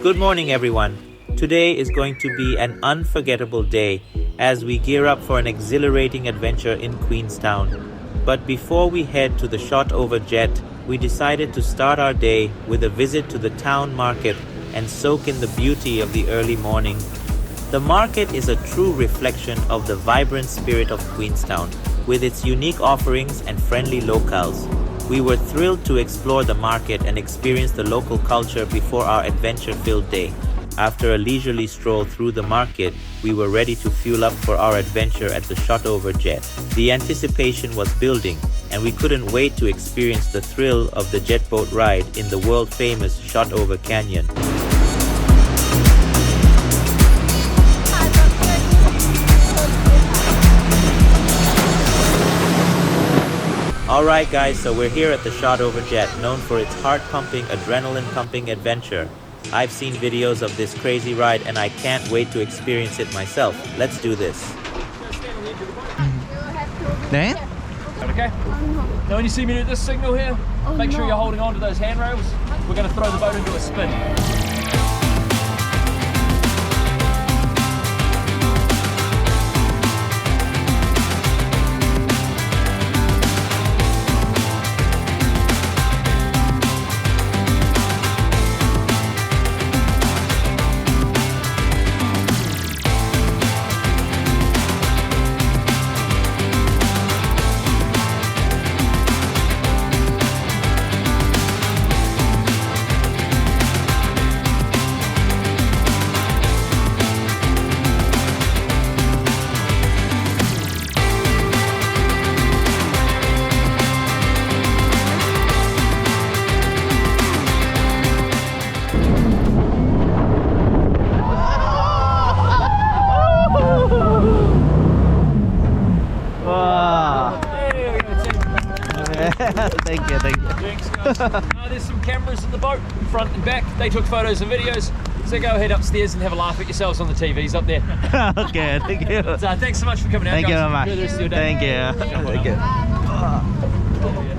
Good morning, everyone. Today is going to be an unforgettable day as we gear up for an exhilarating adventure in Queenstown. But before we head to the Shotover Jet, we decided to start our day with a visit to the town market and soak in the beauty of the early morning. The market is a true reflection of the vibrant spirit of Queenstown, with its unique offerings and friendly locals. We were thrilled to explore the market and experience the local culture before our adventure-filled day. After a leisurely stroll through the market, we were ready to fuel up for our adventure at the Shotover Jet. The anticipation was building, and we couldn't wait to experience the thrill of the jet boat ride in the world-famous Shotover Canyon. Alright guys, so we're here at the Shotover Jet, known for its heart-pumping, adrenaline-pumping adventure. I've seen videos of this crazy ride and I can't wait to experience it myself. Let's do this. 네? Okay. Now when you see me do this signal here, make sure you're holding on to those handrails. We're going to throw the boat into a spin. Thank you. Thanks, guys. There's some cameras in the boat, front and back. They took photos and videos. So go head upstairs and have a laugh at yourselves on the TVs up there. Okay, thank you. So thanks so much for coming out, Thank guys. you very much. Enjoy the rest of your day. Thank you.